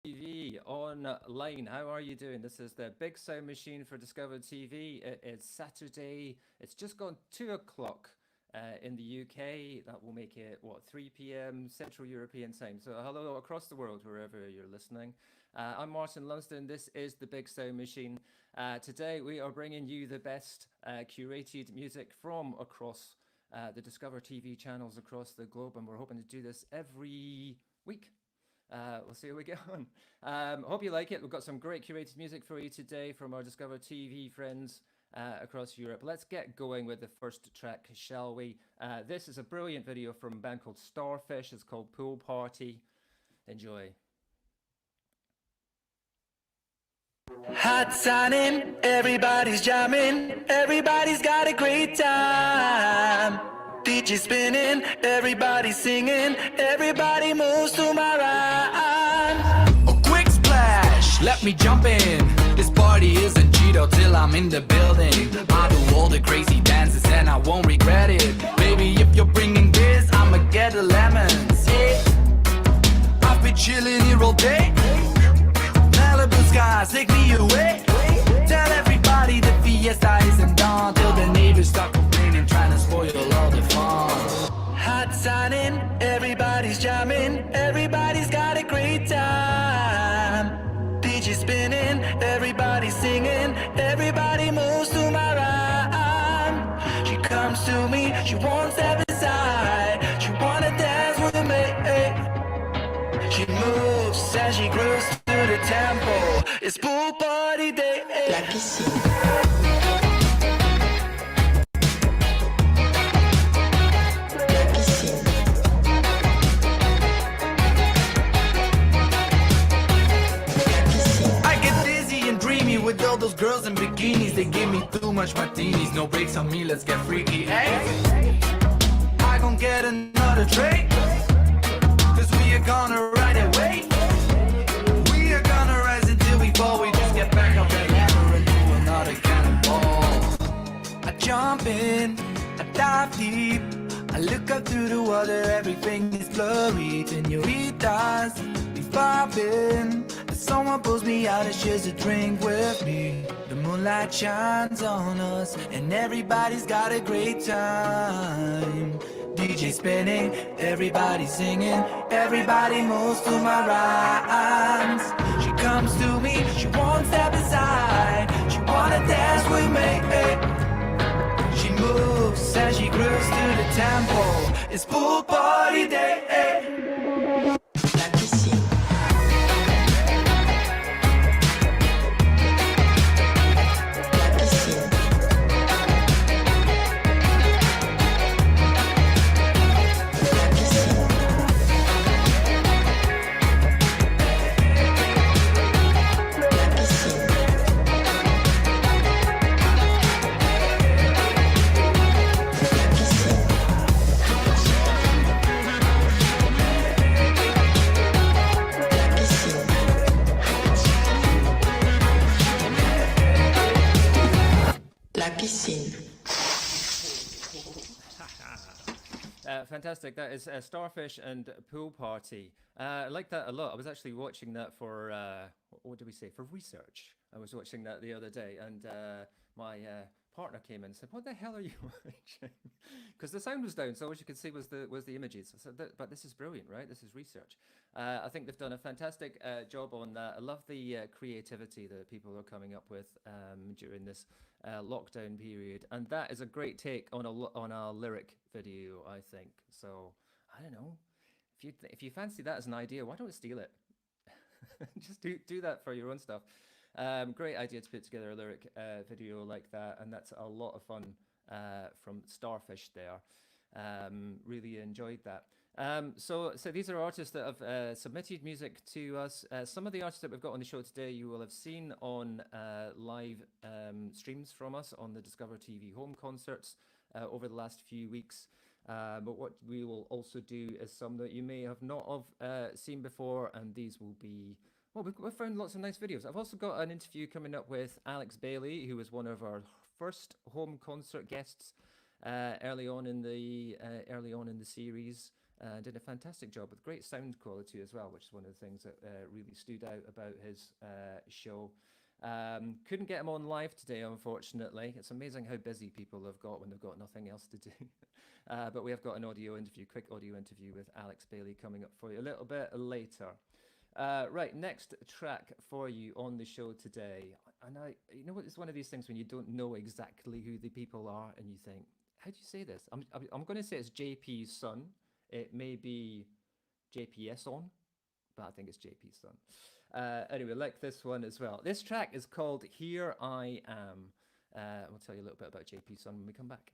TV online. How are you doing? This is the Big Sound Machine for Discover TV. It is Saturday. It's just gone 2 o'clock in the UK. That will make it, what, 3 p.m. Central European time. So, hello across the world, wherever you're listening. I'm Martin Lunsden. This is the Big Sound Machine. Today, we are bringing you the best curated music from across the Discover TV channels across the globe, and we're hoping to do this every week. We'll see how we get on. Hope you like it. We've got some great curated music for you today from our Discover TV friends across Europe. Let's get going with the first track, shall we? This is a brilliant video from a band called Starfish. It's called Pool Party. Enjoy. Hot signing, everybody's jamming, everybody's got a great time. DJ spinning, everybody singing, everybody moves to my rhyme. A quick splash, let me jump in. This party isn't Cheeto till I'm in the building. I do all the crazy dances and I won't regret it. Baby, if you're bringing this, I'ma get the lemons. Yeah. I've been chilling here all day. Malibu skies take me away. Tell everybody the fiesta isn't done till the neighbors start complaining, trying to spoil all the fun. Hot signing, everybody's jamming, everybody's got a great time. DJ spinning, everybody singing, everybody moves to my rhyme. She comes to me, she wants step inside, she wanna dance with me. She moves and she grooves to the tempo. It's pool party day. La piscine. With all those girls in bikinis, they give me too much martinis. No breaks on me, let's get freaky. Hey, I gon' get another drink, cause we are gonna ride away. We are gonna rise until we fall. We just get back up that ladder and do another cannonball. I jump in, I dive deep, I look up through the water, everything is blurry. Senoritas, we vibing. Someone pulls me out and shares a drink with me. The moonlight shines on us and everybody's got a great time. DJ spinning, everybody singing, everybody moves to my rhymes. She comes to me, she won't step aside, she wanna dance with me. She moves and she grooves to the tempo. It's pool party day. Fantastic. That is Starfish and Pool Party. I like that a lot. I was actually watching that for, what did we say, for research. I was watching that the other day, and my partner came in and said, "What the hell are you watching?" Because the sound was down, so all you could see was the images. I said, "But this is brilliant, right? This is research." I think they've done a fantastic job on that. I love the creativity that people are coming up with during this lockdown period, and that is a great take on a lyric video, I think. So I don't know, if you fancy that as an idea, why don't steal it? Just do that for your own stuff. Great idea to put together a lyric video like that, and that's a lot of fun from Starfish there. Really enjoyed that. So these are artists that have submitted music to us. Some of the artists that we've got on the show today you will have seen on live streams from us on the Discover TV home concerts over the last few weeks. But what we will also do is some that you may have not have seen before, and these will be... Well, we've found lots of nice videos. I've also got an interview coming up with Alex Bailey, who was one of our first home concert guests early on in the series. Did a fantastic job with great sound quality as well, which is one of the things that really stood out about his show. Couldn't get him on live today, unfortunately. It's amazing how busy people have got when they've got nothing else to do. But we have got an quick audio interview with Alex Bailey coming up for you a little bit later. Right, next track for you on the show today. And you know what, it's one of these things when you don't know exactly who the people are and you think, how do you say this? I'm going to say it's JP's son. It may be JP's on, but I think it's JP's son. Anyway, like this one as well. This track is called Here I Am. We'll tell you a little bit about JP's son when we come back.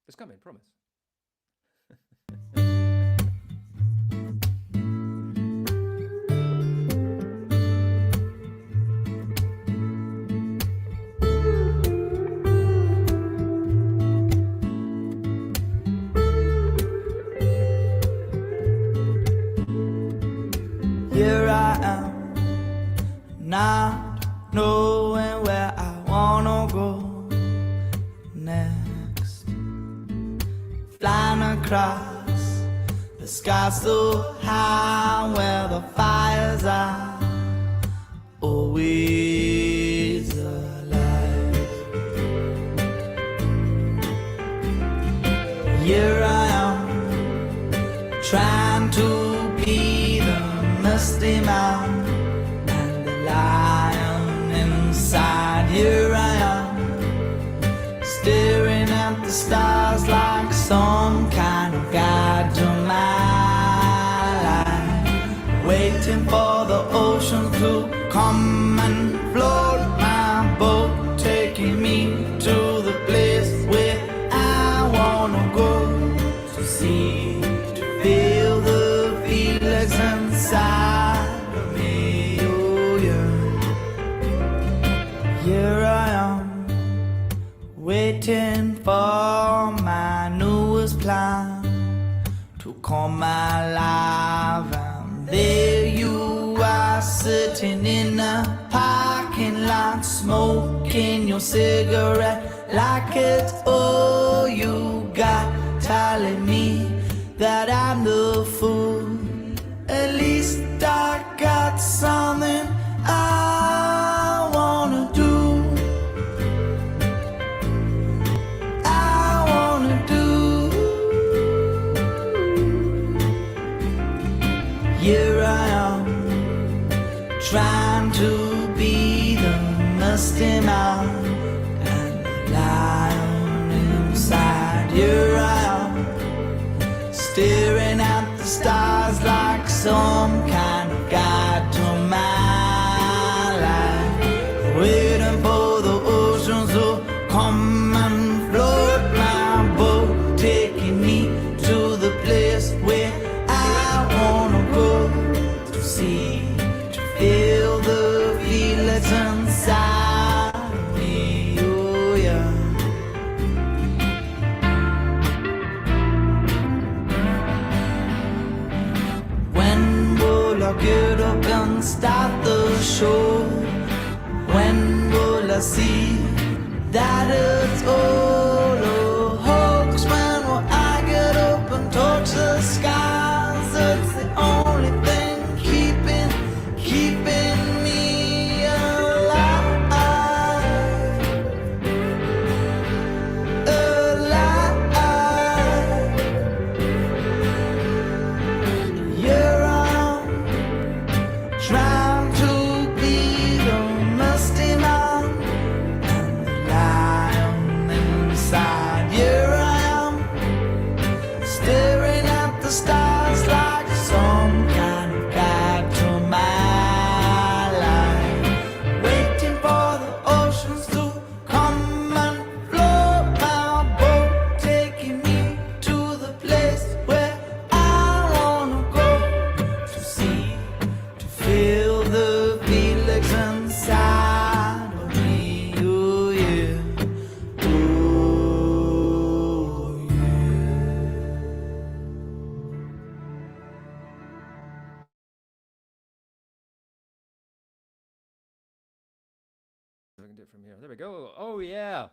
It's coming, promise. Here I am, not knowing where I wanna go next. Flying across the sky so high where the fires are always alive. Here I am, trying to be the misty man and the lion inside. Here I am, staring at the stars like some kind of guide to my life, waiting for the ocean to come and float my boat, taking me to the place where I wanna go, to see, to feel the feelings inside of me. Oh yeah. Here I am, waiting for my newest plan to come alive. And there you are, sitting in a parking lot, smoking your cigarette like it's all you got, telling me that I'm the fool. At least I got something I wanna do. I wanna do. Here I am, trying to be the misty man and the lion inside. Here I am, staring at the stars like some kind of guide to my life, waiting for the oceans to come and float my boat, taking me to the place where I wanna go, to see, to feel the feelings inside of me. Oh yeah. I'll get up and start the show. When will I see that it's all a hoax? When will I get up and touch the skies? It's the only thing keeping me alive. Here I am, trying to be the misty man and the lion inside. Here I am, staring at the stars like some kind of guide to my life, waiting for the oceans to come and float my boat, taking me to the place where I wanna go, to see, to feel the feelings inside of me. Oh yeah. Oh it from here. There we go. Oh, yeah.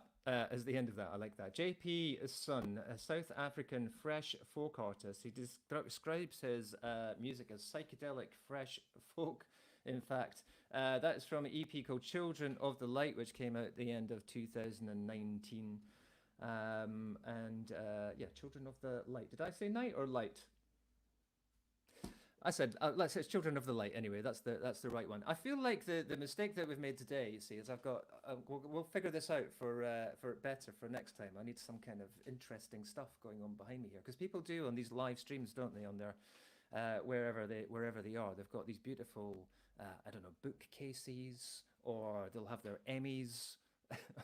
Is the end of that. I like that. JP Sun, a South African fresh folk artist. He describes his music as psychedelic fresh folk. In fact, that is from an EP called Children of the Light, which came out at the end of 2019. Yeah, Children of the Light. Did I say night or light? I said, let's say it's Children of the Light. Anyway, that's the right one. I feel like the mistake that we've made today, you see, is I've got we'll figure this out for better for next time. I need some kind of interesting stuff going on behind me here, because people do on these live streams, don't they? On their wherever they are, they've got these beautiful I don't know, bookcases, or they'll have their Emmys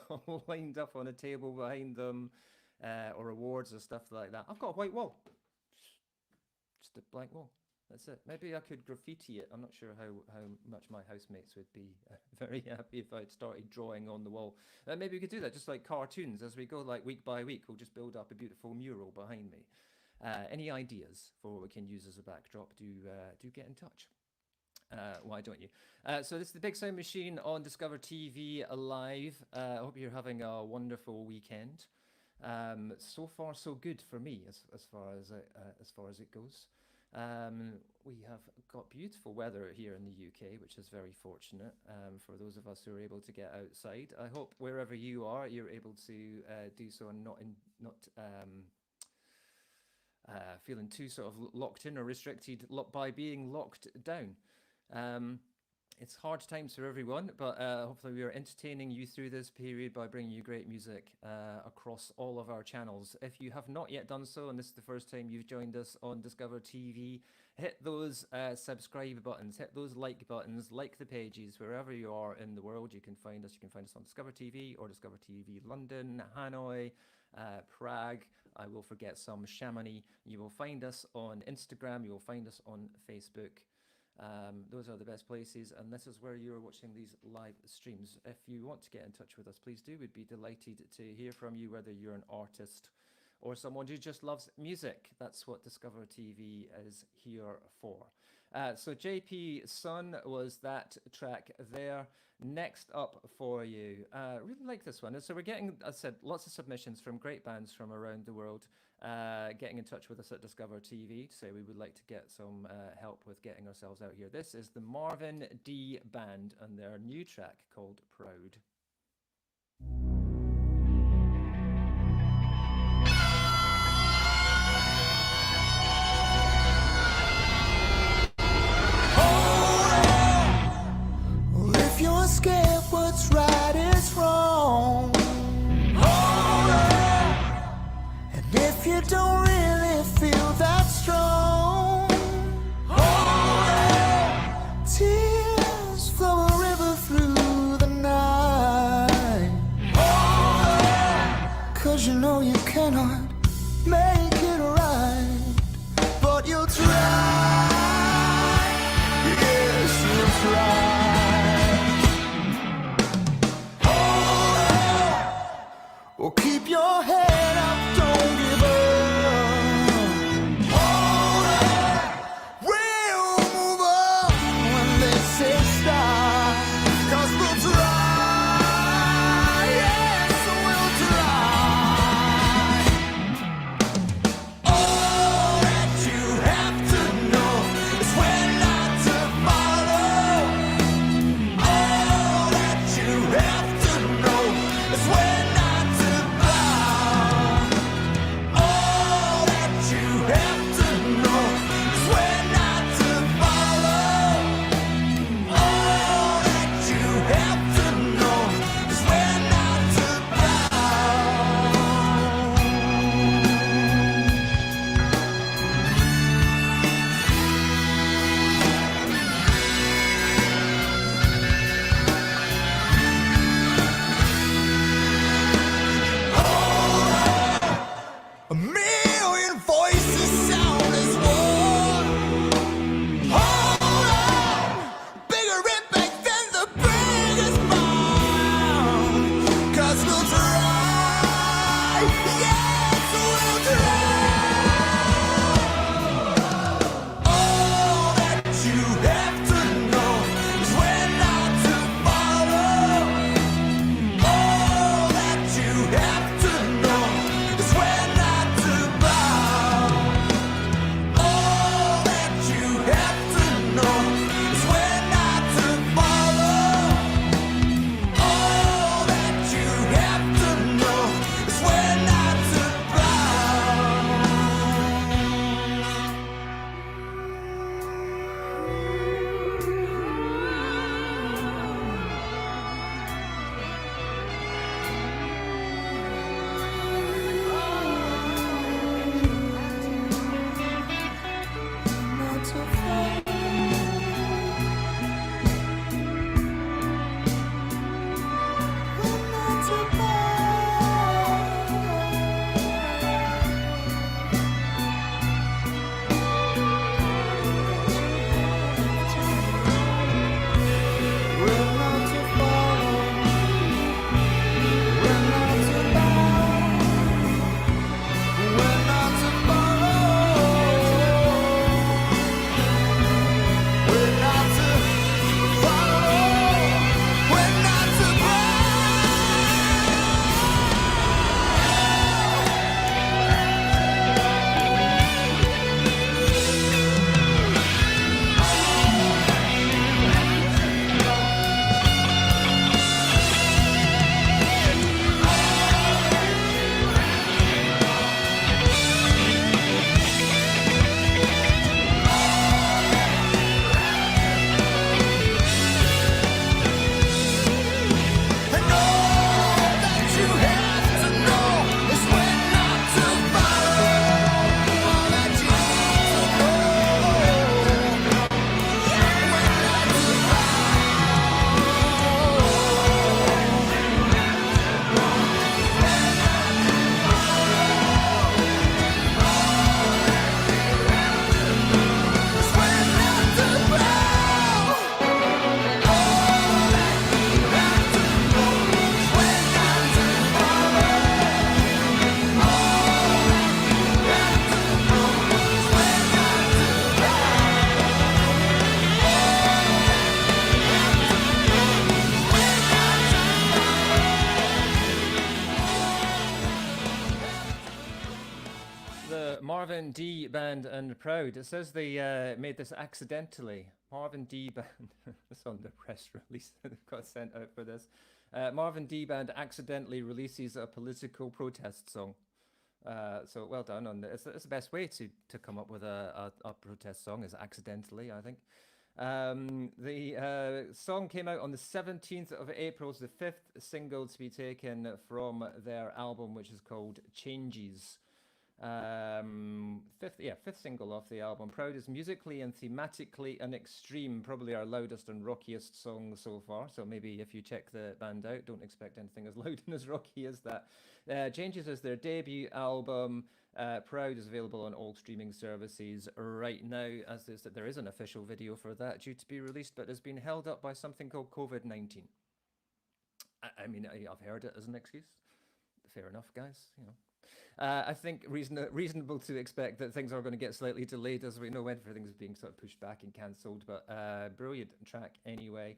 all lined up on a table behind them, or awards or stuff like that. I've got a white wall, just a blank wall. That's it. Maybe I could graffiti it. I'm not sure how much my housemates would be very happy if I'd started drawing on the wall. Maybe we could do that, just like cartoons. As we go, like week by week, we'll just build up a beautiful mural behind me. Any ideas for what we can use as a backdrop, do get in touch. Why don't you? So this is the Big Sound Machine on Discover TV Live. I hope you're having a wonderful weekend. So far, so good for me as far as it goes. We have got beautiful weather here in the UK, which is very fortunate for those of us who are able to get outside. I hope wherever you are, you're able to do so and not feeling too sort of locked in or restricted by being locked down. It's hard times for everyone, but hopefully we are entertaining you through this period by bringing you great music across all of our channels. If you have not yet done so, and this is the first time you've joined us on Discover TV, hit those subscribe buttons, hit those like buttons, like the pages wherever you are in the world. You can find us. You can find us on Discover TV or Discover TV London, Hanoi, Prague. I will forget some, Chamonix. You will find us on Instagram. You will find us on Facebook. Those are the best places, and this is where you're watching these live streams. If you want to get in touch with us, please do. We'd be delighted to hear from you, whether you're an artist or someone who just loves music. That's what Discover TV is here for. So JP Sun was that track there. Next up for you, really like this one. So we're getting, as I said, lots of submissions from great bands from around the world, getting in touch with us at Discover TV to say we would like to get some help with getting ourselves out here. This is the Marvin D Band and their new track called Proud. Scared what's right is wrong. Hold on. And if you don't really feel that strong, hold on. Tears flow a river through the night. Hold on. 'Cause you know you cannot make it right, but you'll try. Yes, you'll try. Well, keep your head up, don't give up. Hold on, we'll move on when they say stop. 'Cause we'll try, yes, we'll try. All that you have to know is when not to follow. All that you have to know is when the Marvin D band and Proud. It says they made this accidentally. Marvin D band. It's on the press release that got sent out for this. Marvin D band accidentally releases a political protest song. So well done on this. It's the best way to come up with a protest song is accidentally, I think. The song came out on the 17th of April. It's the fifth single to be taken from their album, which is called Changes. Fifth single off the album. Proud is musically and thematically an extreme, probably our loudest and rockiest song so far. So maybe if you check the band out, don't expect anything as loud and as rocky as that. Changes is their debut album. Proud is available on all streaming services right now, as there is an official video for that due to be released, but has been held up by something called COVID-19. I mean, I've heard it as an excuse. Fair enough, guys. You know. I think reasonable to expect that things are going to get slightly delayed, as we know everything's being sort of pushed back and cancelled, but brilliant track anyway.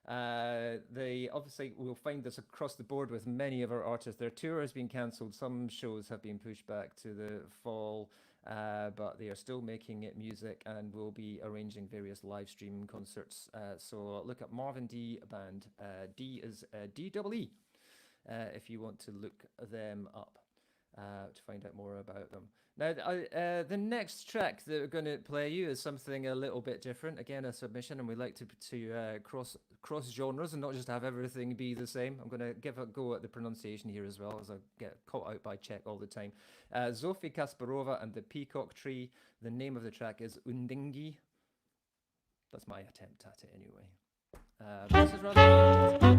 They obviously will find this across the board with many of our artists. Their tour has been cancelled. Some shows have been pushed back to the fall, but they are still making music and will be arranging various live stream concerts. So look up Marvin D Band. D is D-E-E, if you want to look them up. To find out more about them. Now, the next track that we're going to play you is something a little bit different. Again, a submission, and we like to cross genres and not just have everything be the same. I'm going to give a go at the pronunciation here as well, as I get caught out by Czech all the time. Zofie Kasparova and the Peacock Tree. The name of the track is Undingi. That's my attempt at it anyway. This is rather...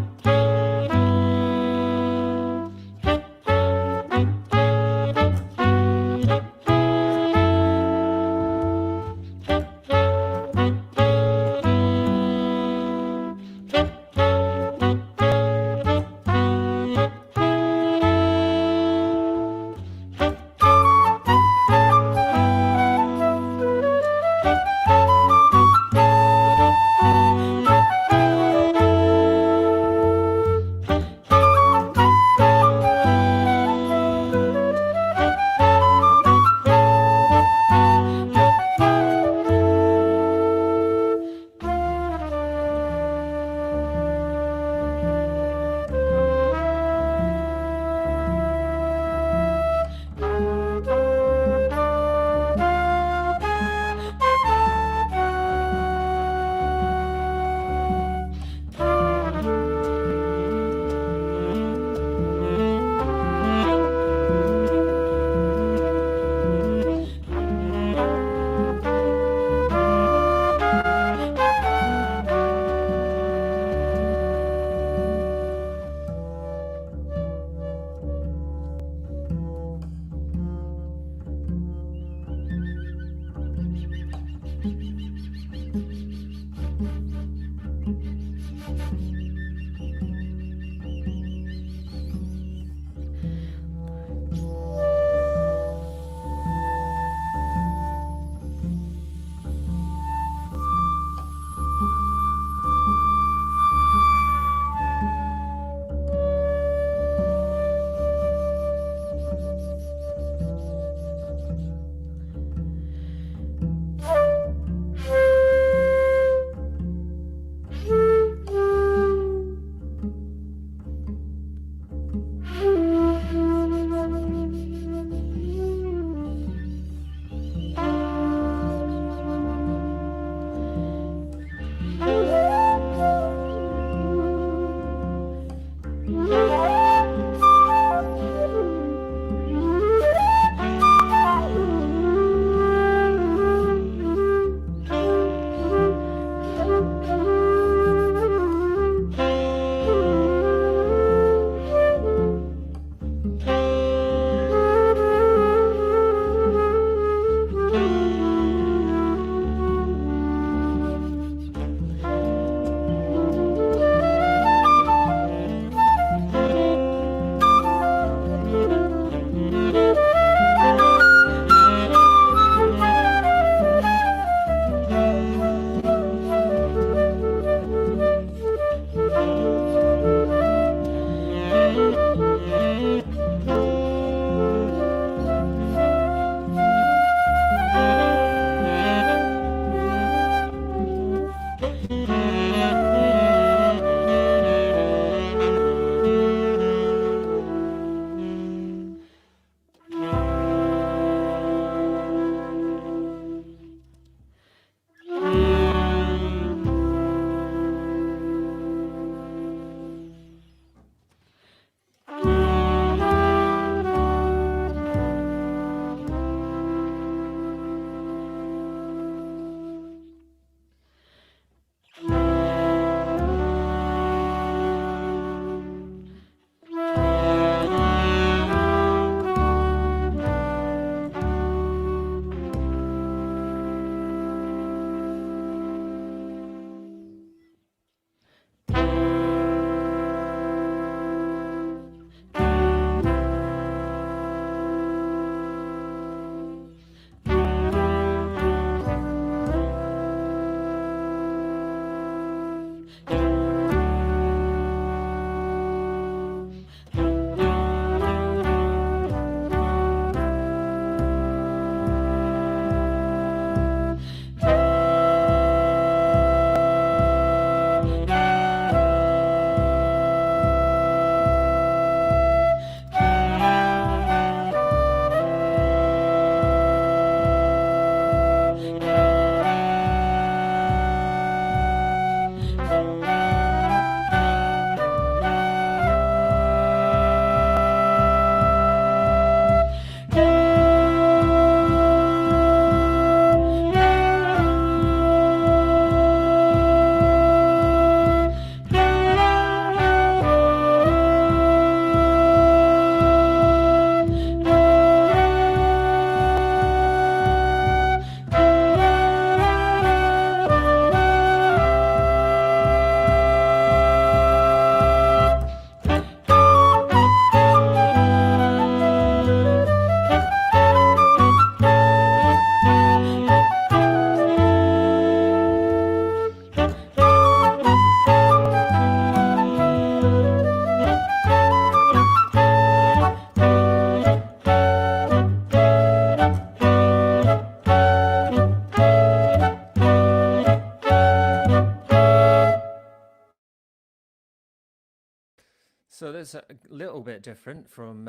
So that's a little bit different from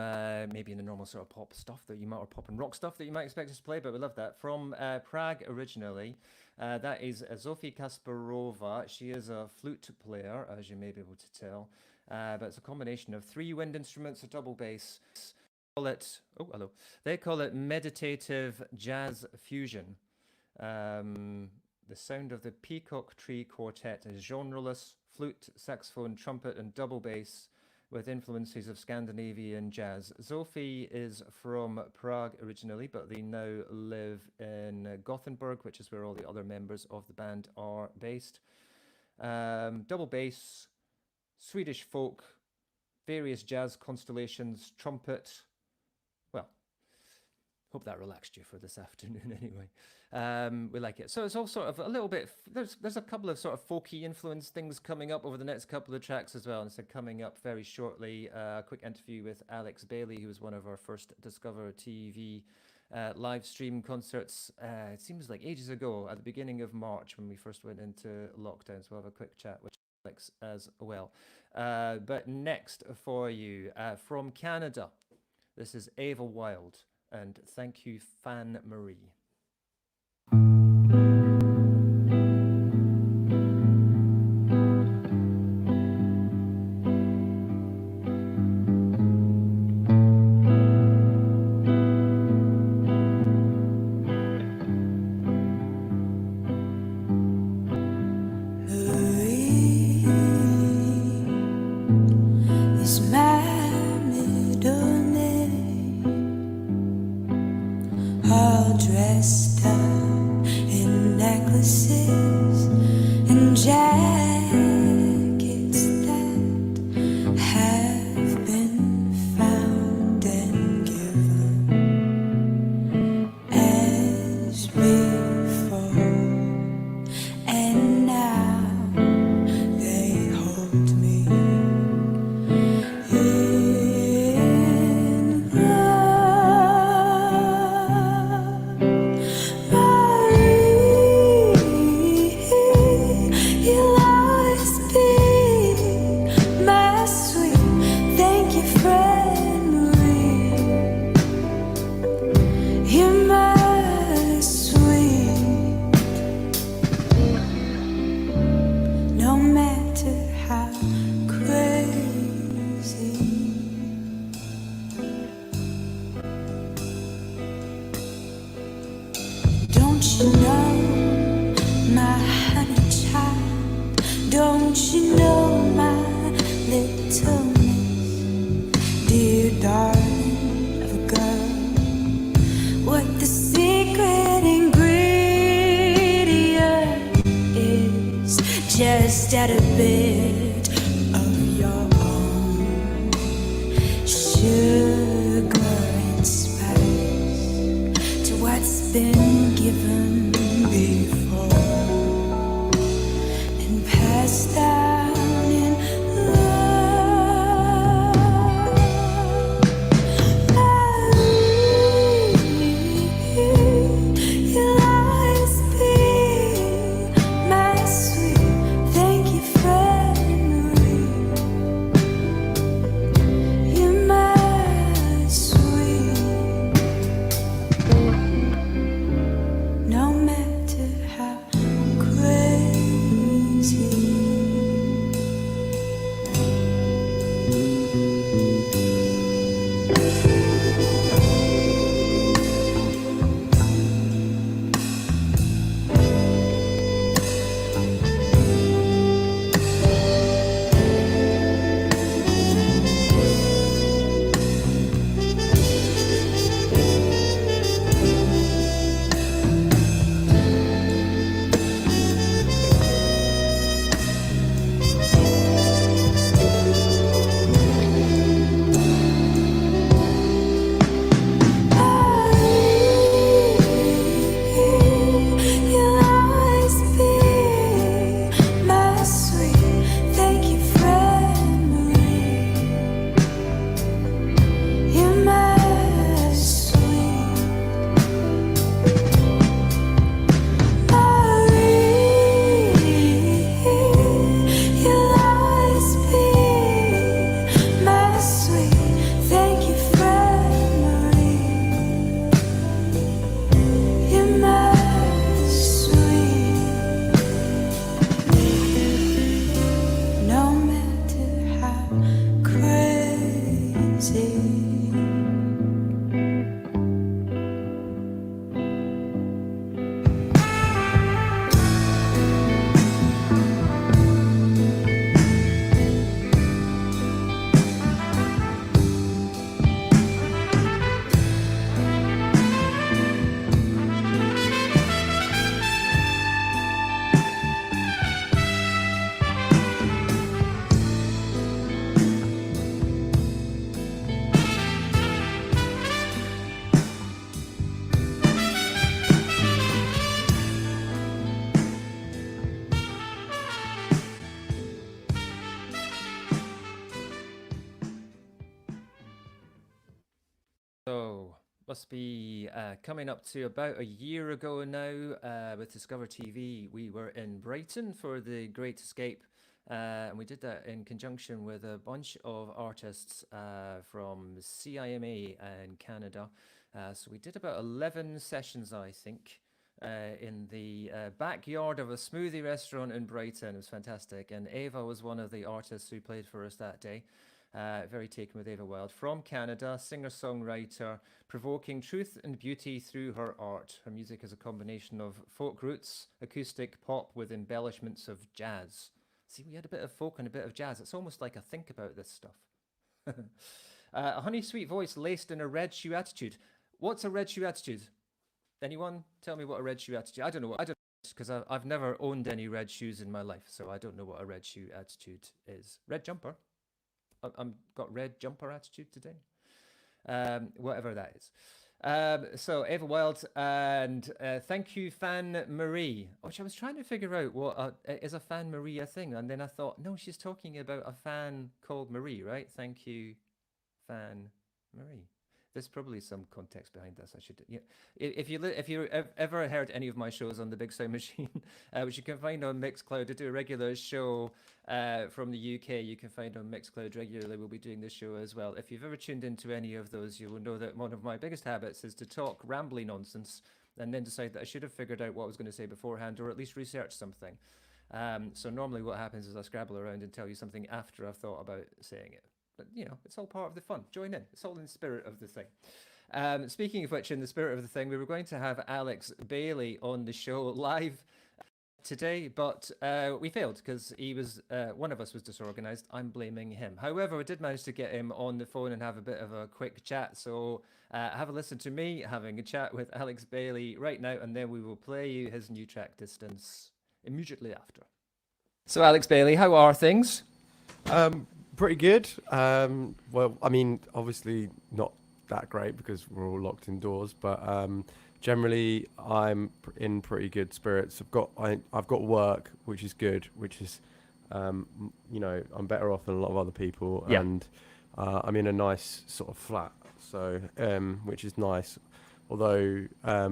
maybe in the normal sort of pop stuff that you might, or pop and rock stuff that you might expect us to play, but we love that. From Prague originally, that is Zofia Kasparova. She is a flute player, as you may be able to tell, but it's a combination of 3 wind instruments, a double bass. Call it, oh, hello. They call it meditative jazz fusion. The sound of the Peacock Tree Quartet is genreless, flute, saxophone, trumpet, and double bass, with influences of Scandinavian jazz. Zofie is from Prague originally, but they now live in Gothenburg, which is where all the other members of the band are based. Double bass, Swedish folk, various jazz constellations, trumpet. Well, hope that relaxed you for this afternoon anyway. We like it. So it's all sort of a little bit, there's a couple of sort of folky influence things coming up over the next couple of tracks as well. And so coming up very shortly, a quick interview with Alex Bailey, who was one of our first Discover TV live stream concerts. It seems like ages ago, at the beginning of March when we first went into lockdown. So we'll have a quick chat with Alex as well. But next for you, from Canada, this is Vil Wilde, and Thank You, Fan Marie. must be coming up to about a year ago now with Discover TV. We were in Brighton for the Great Escape, and we did that in conjunction with a bunch of artists from CIMA and Canada. So we did about 11 sessions, I think, in the backyard of a smoothie restaurant in Brighton. It was fantastic. And Ava was one of the artists who played for us that day. Very taken with Ava Wilde, from Canada, singer-songwriter, provoking truth and beauty through her art. Her music is a combination of folk roots, acoustic pop with embellishments of jazz. See, we had a bit of folk and a bit of jazz. It's almost like a think about this stuff. A honey sweet voice laced in a red shoe attitude. What's a red shoe attitude? Anyone tell me what a red shoe attitude? I don't know because I've never owned any red shoes in my life, so I don't know what a red shoe attitude is. Red jumper. I'm got red jumper attitude today. Whatever that is. So Ava Wilde, and thank you, Fan Marie, which I was trying to figure out what is a Fan Marie a thing, and then I thought, no, she's talking about a fan called Marie, right? Thank you, Fan Marie. There's probably some context behind this. I should, yeah. If you ever heard any of my shows on the Big Sound Machine, which you can find on Mixcloud, to do a regular show from the UK, you can find on Mixcloud regularly. We'll be doing this show as well. If you've ever tuned into any of those, you will know that one of my biggest habits is to talk rambly nonsense and then decide that I should have figured out what I was going to say beforehand, or at least research something. So normally what happens is I scrabble around and tell you something after I've thought about saying it. But, you know, it's all part of the fun. Join in. It's all in the spirit of the thing. Speaking of which, in the spirit of the thing, we were going to have Alex Bailey on the show live today, but we failed because he was one of us was disorganized. I'm blaming him. However, we did manage to get him on the phone and have a bit of a quick chat. So have a listen to me having a chat with Alex Bailey right now, and then we will play you his new track, Distance, immediately after. So Alex Bailey, how are things? Pretty good. Well, I mean, obviously not that great because we're all locked indoors, but generally I'm in pretty good spirits. I've got work, which is good, which is you know, I'm better off than a lot of other people, yeah. And I'm in a nice sort of flat, so which is nice. Although a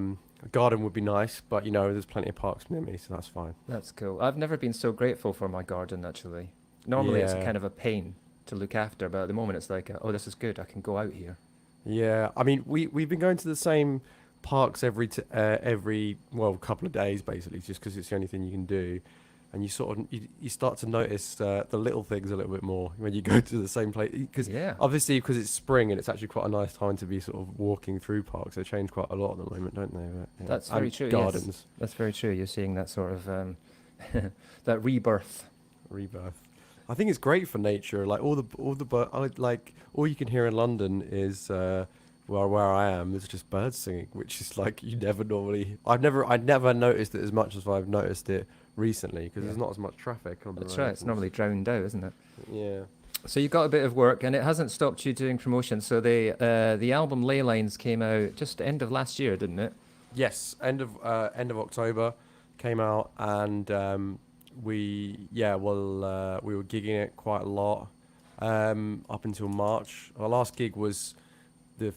garden would be nice, but you know, there's plenty of parks near me, so that's fine. That's cool. I've never been so grateful for my garden, actually. Normally it's Yeah. kind of a pain to look after, but at the moment it's like, oh, this is good. I can go out here. Yeah, I mean, we've been going to the same parks every couple of days basically, just because it's the only thing you can do, and you sort of you start to notice the little things a little bit more when you go to the same place, because obviously because it's spring and it's actually quite a nice time to be sort of walking through parks. They change quite a lot at the moment, don't they? But, yeah. That's very true. Gardens. Yes. That's very true. You're seeing that sort of that rebirth. I think it's great for nature. Like all you can hear in London is where I am. There's just birds singing, which is like you never normally. I'd never noticed it as much as I've noticed it recently because there's not as much traffic on the road. That's right. It's normally drowned out, isn't it? Yeah. So you got a bit of work, and it hasn't stopped you doing promotion. So the album Ley Lines came out just end of last year, didn't it? Yes, end of October came out, and we were gigging it quite a lot up until March. Our last gig was the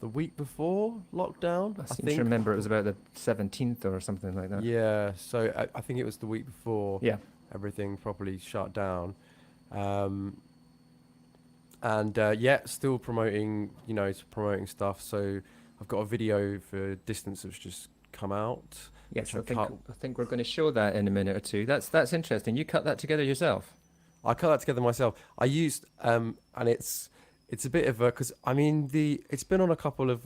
week before lockdown. I seem to remember it was about the 17th or something like that. Yeah, so I think it was the week before. Yeah, everything properly shut down, still promoting stuff. So I've got a video for Distance that's just come out. Yes, I think we're going to show that in a minute or two. That's interesting. You cut that together yourself? I cut that together myself. I used and it's a bit of a, because I mean it's been on a couple of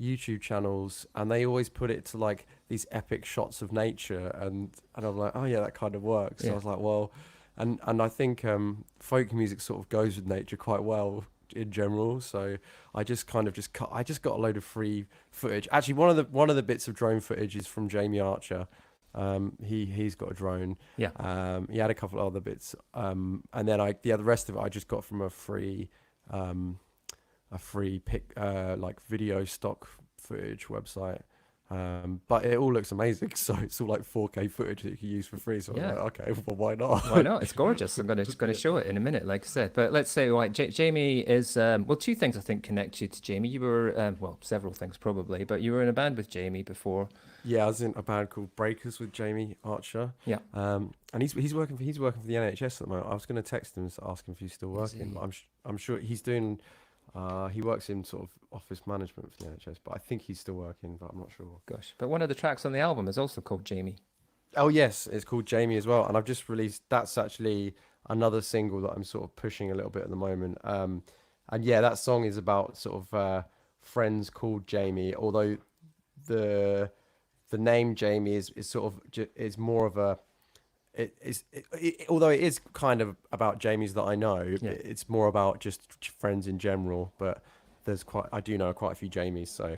YouTube channels, and they always put it to like these epic shots of nature, and I'm like, oh yeah, that kind of works. Yeah. So I was like, well, and I think folk music sort of goes with nature quite well in general, so I just got a load of free footage. Actually, one of the bits of drone footage is from Jamie Archer. He's got a drone. Yeah. He had a couple of other bits, and then the rest of it I just got from a free pick like video stock footage website. But it all looks amazing. So it's all like 4K footage that you can use for free. So Yeah. I'm like, okay, well, why not? Why not? It's gorgeous. I'm gonna show it in a minute, like I said. But let's say, right, Jamie is well, two things I think connect you to Jamie. You were well, several things probably, but you were in a band with Jamie before. Yeah, I was in a band called Breakers with Jamie Archer. Yeah. And he's working for the NHS at the moment. I was going to text him to ask him if he's still working. But I'm sure he's doing. He works in sort of office management for the NHS, but I think he's still working, but I'm not sure. Gosh, but one of the tracks on the album is also called Jamie. Oh yes, it's called Jamie as well, and I've just released. That's actually another single that I'm sort of pushing a little bit at the moment. And yeah, that song is about sort of friends called Jamie, although the name Jamie is sort of is more of a although it is kind of about Jamies that I know, it's more about just friends in general. But I do know quite a few Jamies, so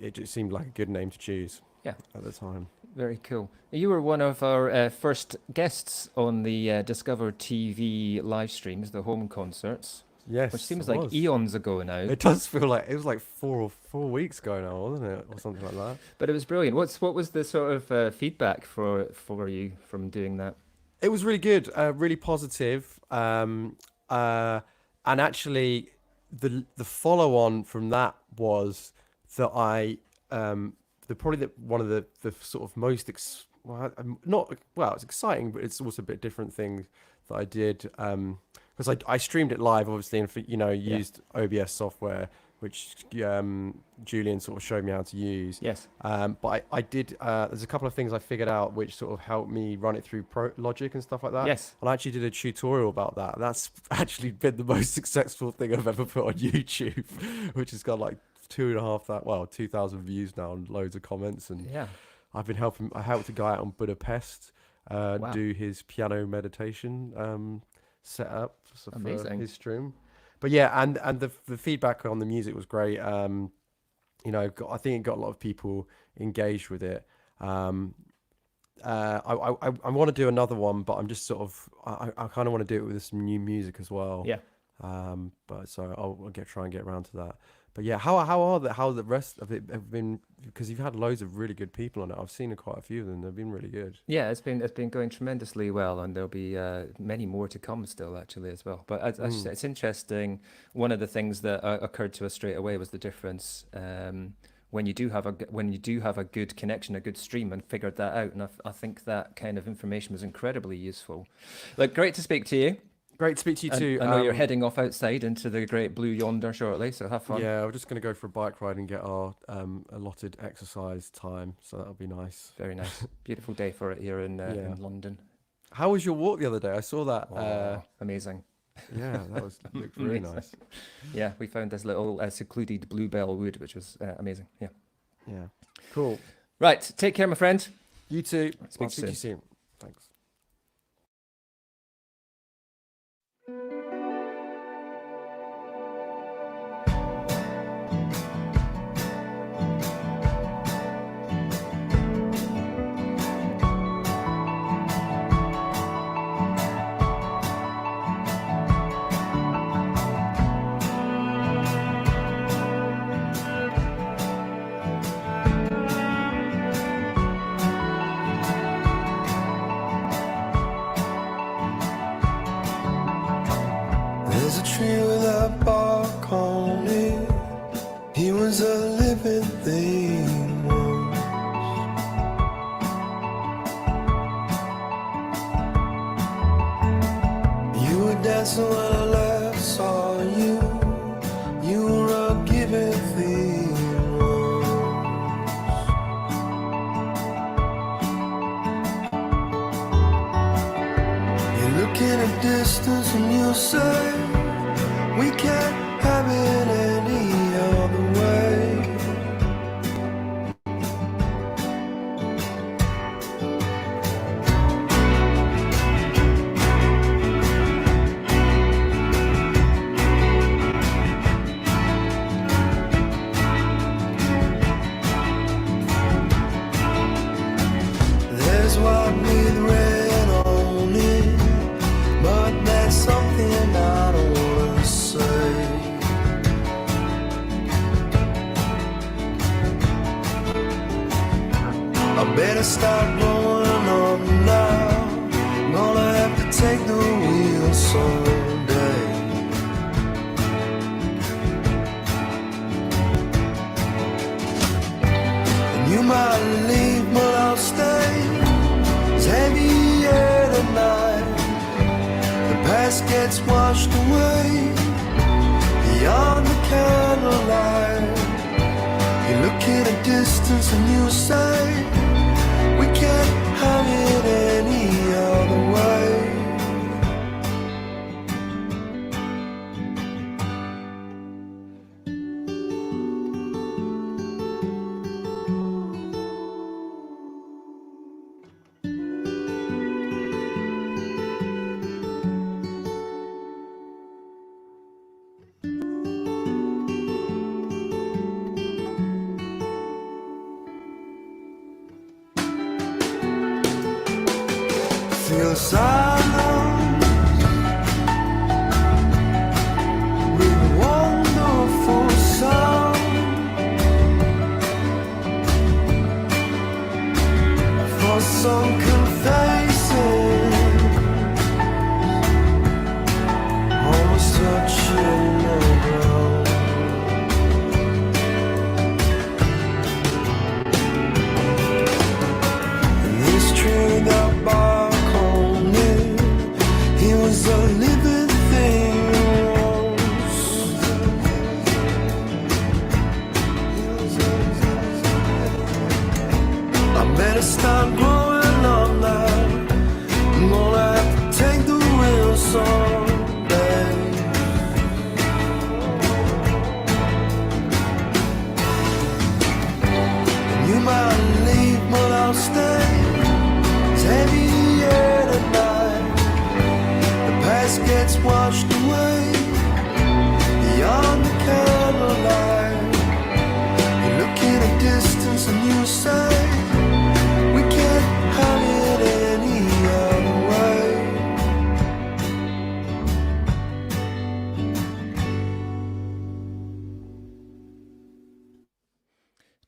it just seemed like a good name to choose. Yeah, at the time. Very cool. You were one of our first guests on the Discover TV live streams, the home concerts. Yes, which seems like eons ago now. It does feel like it was like 4 weeks ago now, wasn't it, or something like that? But it was brilliant. What was the sort of feedback for you from doing that? It was really good, really positive. And actually, the follow on from that was that one of the sort of most it's exciting, but it's also a bit different thing that I did. Because I streamed it live, obviously, and used OBS software, which Julian sort of showed me how to use. Yes. But I did. There's a couple of things I figured out which sort of helped me run it through Logic and stuff like that. Yes. And I actually did a tutorial about that. That's actually been the most successful thing I've ever put on YouTube, which has got like 2,000 views now and loads of comments. And yeah, I helped a guy out on Budapest do his piano meditation set up for his stream. But yeah, and the feedback on the music was great. I think it got a lot of people engaged with it. I want to do another one, but I'm just sort of I kind of want to do it with some new music as well. Yeah. But so I'll try and get around to that. But yeah, how the rest of it have been, because you've had loads of really good people on it. I've seen quite a few of them. They've been really good. Yeah, it's been going tremendously well, and there'll be many more to come still, actually, as well. But it's interesting. One of the things that occurred to us straight away was the difference when you do have a good connection, a good stream, and figured that out. And I think that kind of information was incredibly useful. Look, great to speak to you. Great to speak to you too. I know you're heading off outside into the great blue yonder shortly, so have fun. Yeah, we're just going to go for a bike ride and get our allotted exercise time, so that'll be nice. Very nice. Beautiful day for it here in London. How was your walk the other day? I saw that. Amazing. Yeah, that looked really nice. Yeah, we found this little secluded bluebell wood, which was amazing. Yeah. Yeah. Cool. Right. Take care, my friend. You too. Speak to you soon. Thanks. There's a tree with a bark on it. He was a living thing once. You were dancing when I last saw you. You were a giving thing once. You look in a distance and you'll say, we can't have it any other way. better start rolling on now. I'm gonna have to take the wheel someday. And you might leave, but I'll stay. It's heavy air tonight. The past gets washed away beyond the candlelight. You look at a distance and you say, we can't have it any other way. Feel silence with wonderful sound. For some confessing, almost touching the ground. And it's true that was a living thing once. I better start growing up now. I'm gonna have to take the wheel someday. And you might leave, but I'll stay. It's heavy air tonight. Past gets washed away beyond the candlelight. You look at a distance and you say, we can't have it any other way.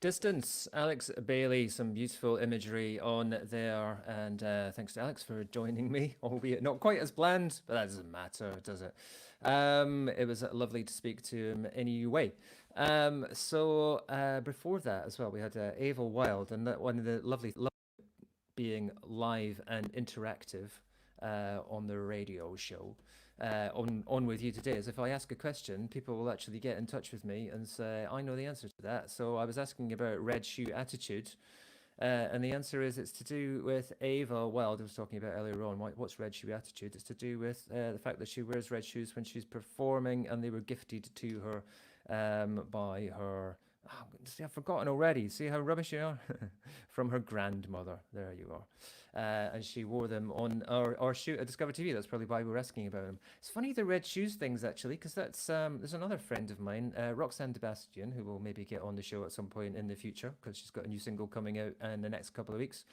Distance, Alex Bailey, some beautiful imagery on there, and thanks to Alex for joining me, albeit not quite as planned, but that doesn't matter, does it? It was lovely to speak to him anyway. So before that as well, we had Vil Wilde, and that one of the lovely being live and interactive on the radio show. On with you today is if I ask a question, people will actually get in touch with me and say, I know the answer to that. So I was asking about red shoe attitude, and the answer is it's to do with Vil Wilde. I was talking about earlier on, what's red shoe attitude? It's to do with the fact that she wears red shoes when she's performing, and they were gifted to her by her, see, I've forgotten already. See how rubbish you are? From her grandmother. There you are. And she wore them on our shoot at Discover TV. That's probably why we're asking about them. It's funny, the red shoes things, actually, because that's there's another friend of mine, Roxanne Sebastian, who will maybe get on the show at some point in the future, because she's got a new single coming out in the next couple of weeks.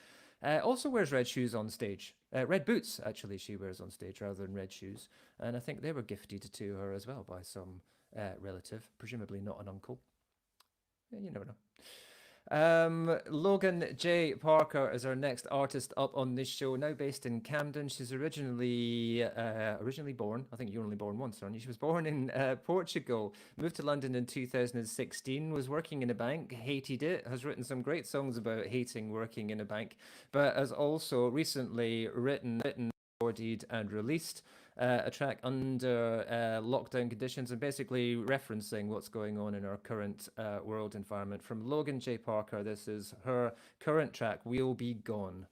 Also wears red shoes on stage. Red boots, actually, she wears on stage rather than red shoes. And I think they were gifted to her as well by some relative, presumably not an uncle. You never know. Logan J. Parker is our next artist up on this show, now based in Camden. She's originally born, I think you were only born once, aren't you? She was born in Portugal, moved to London in 2016, was working in a bank, hated it, has written some great songs about hating working in a bank, but has also recently written, recorded and released a track under lockdown conditions and basically referencing what's going on in our current world environment. From Logan J. Parker, this is her current track, We'll Be Gone.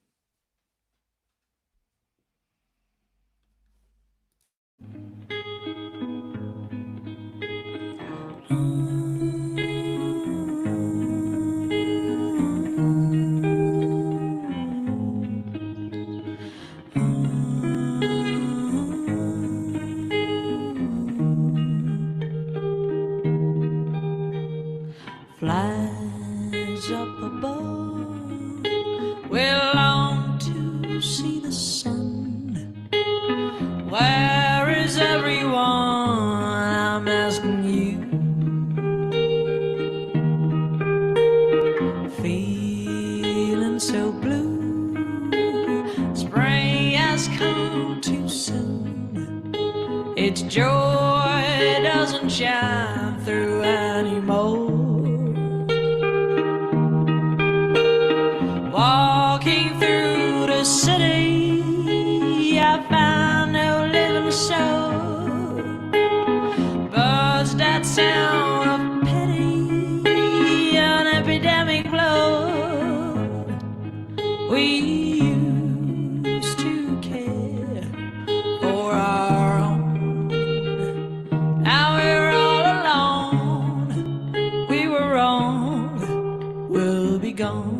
Flies up above, we long to see the sun. Where is everyone? I'm asking you. Feeling so blue. Spring has come too soon. Its joy doesn't shine through anymore. Walking through the city, I found no living soul. Birds that sound of pity, an epidemic blow. We used to care for our own. Now we're all alone. We were wrong, we'll be gone.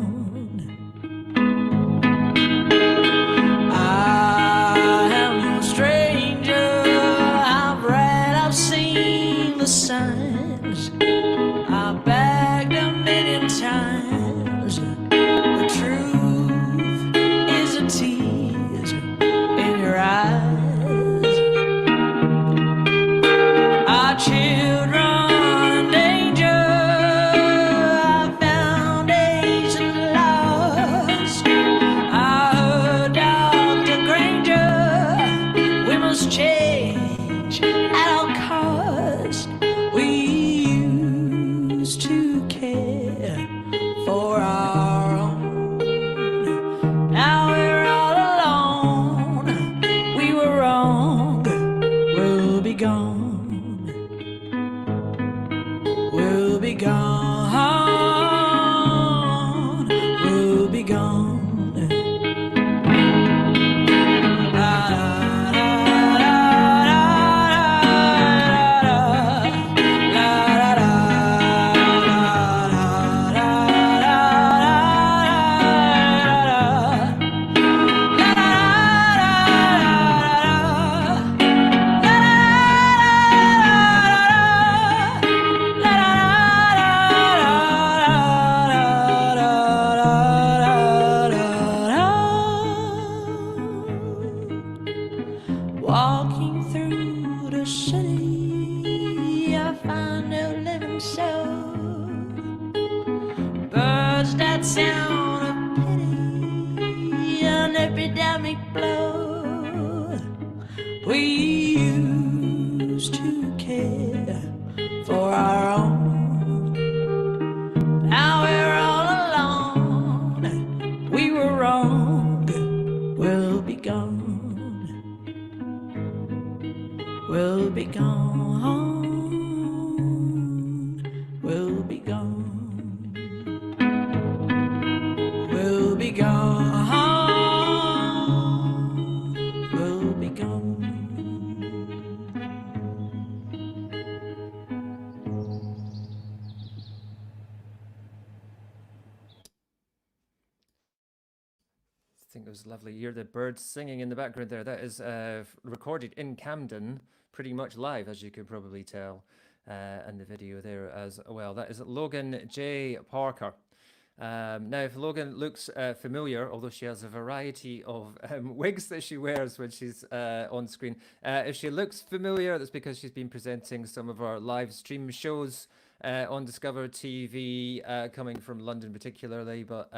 I am no stranger. I've read, I've seen the signs. I've begged a million times. The truth is a tease in your eyes. Our children in danger. I found ancient lost. I heard Dr. Granger. We must change at all cost. We used to care for our own. Now we're all alone. We were wrong. We'll be gone. We'll be gone. We'll be gone. Walking through the city, I find no living soul. Birds that sound of pity, an epidemic blow. We used to care for our own. Now we're all alone. We were wrong. We'll be gone. We'll be gone. We'll be gone. We'll be gone. We'll be gone. I think it was lovely. You hear the birds singing in the background there. That is recorded in Camden, pretty much live, as you could probably tell, and the video there as well. That is Logan J. Parker. Now, if Logan looks familiar, although she has a variety of wigs that she wears when she's on screen, if she looks familiar, that's because she's been presenting some of our live stream shows on Discover TV, coming from London particularly, but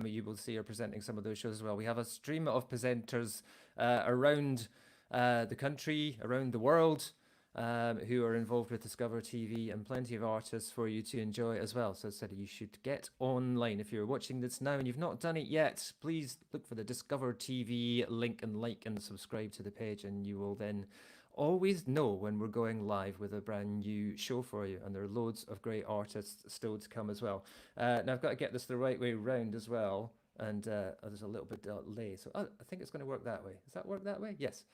you will see her presenting some of those shows as well. We have a stream of presenters around the country, around the world, who are involved with Discover TV, and plenty of artists for you to enjoy as well. So I said you should get online. If you're watching this now and you've not done it yet, please look for the Discover TV link and like and subscribe to the page, and you will then always know when we're going live with a brand new show for you. And there are loads of great artists still to come as well. Now I've got to get this the right way round as well, and there's a little bit delay, so I think it's going to work that way. Does that work that way? Yes.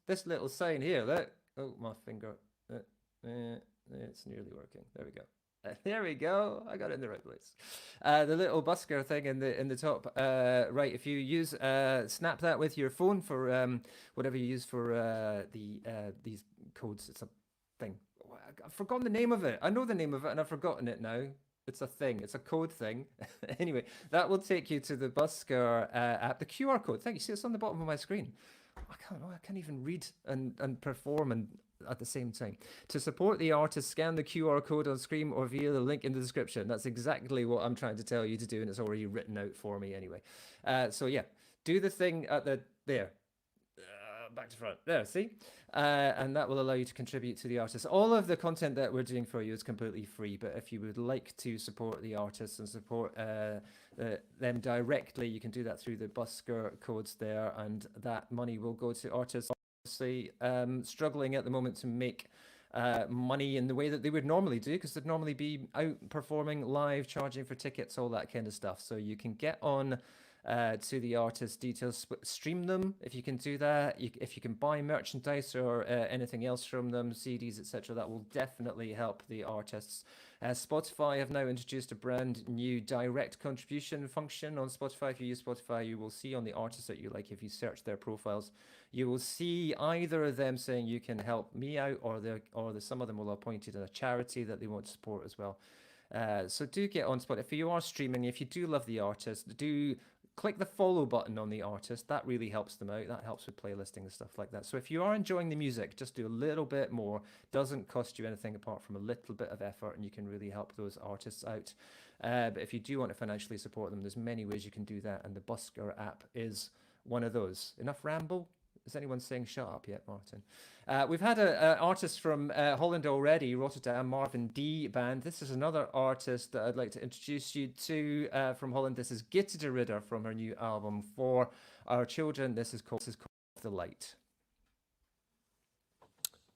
This little sign here, that, oh, my finger, it's nearly working. There we go. There we go. I got it in the right place. The little busker thing in the top right. If you use snap that with your phone for whatever you use for these codes. It's a thing. I've forgotten the name of it. I know the name of it and I've forgotten it now. It's a thing. It's a code thing. Anyway, that will take you to the busker app. The QR code. Thank you. See, it's on the bottom of my screen. I can't even read and perform and at the same time. To support the artist, scan the QR code on screen or via the link in the description. That's exactly what I'm trying to tell you to do, and it's already written out for me anyway. So yeah, do the thing at the there. Back to front there, see, and that will allow you to contribute to the artist. All of the content that we're doing for you is completely free, but if you would like to support the artists and support them directly, you can do that through the busker codes there, and that money will go to artists obviously struggling at the moment to make money in the way that they would normally do, because they'd normally be out performing live, charging for tickets, all that kind of stuff. So you can get on to the artist details, stream them if you can do that. If you can buy merchandise or anything else from them, CDs, etc., that will definitely help the artists. Spotify have now introduced a brand new direct contribution function on Spotify. If you use Spotify, you will see on the artists that you like, if you search their profiles, you will see either of them saying you can help me out, or some of them will have appointed a charity that they want to support as well. So do get on Spotify. If you are streaming, if you do love the artist, do click the follow button on the artist. That really helps them out. That helps with playlisting and stuff like that. So if you are enjoying the music, just do a little bit more. Doesn't cost you anything apart from a little bit of effort, and you can really help those artists out. But if you do want to financially support them, there's many ways you can do that, and the Busker app is one of those. Enough ramble? Is anyone saying shut up yet, Martin? We've had an artist from Holland already, Rotterdam, Marvin D band. This is another artist that I'd like to introduce you to from Holland. This is Gitte de Ridder from her new album For Our Children. This is called The Light.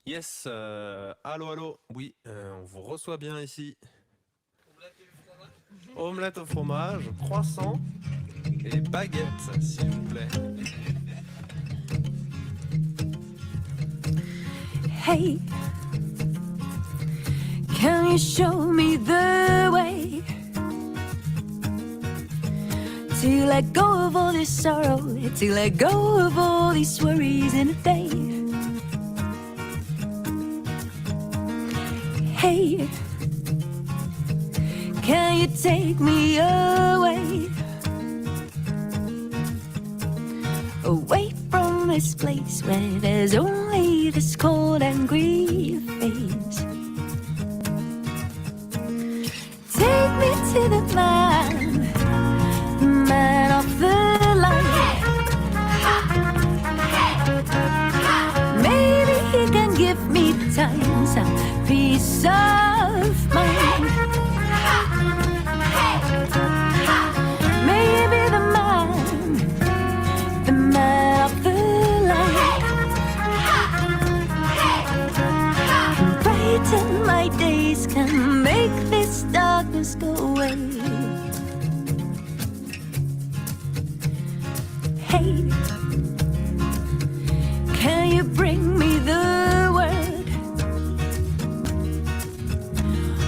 Yes, allô, allô. Oui, on vous reçoit bien ici. Omelette au fromage, croissant et baguette, s'il vous plaît. Hey, can you show me the way to let go of all this sorrow, to let go of all these worries in a day? Hey, can you take me away, away from this place where there's only this cold and grief fades? Take me to the man of the light. Maybe he can give me time, some peace of mind. Maybe the man of the light can brighten my days, can make this darkness go away. Hey, can you bring me the word,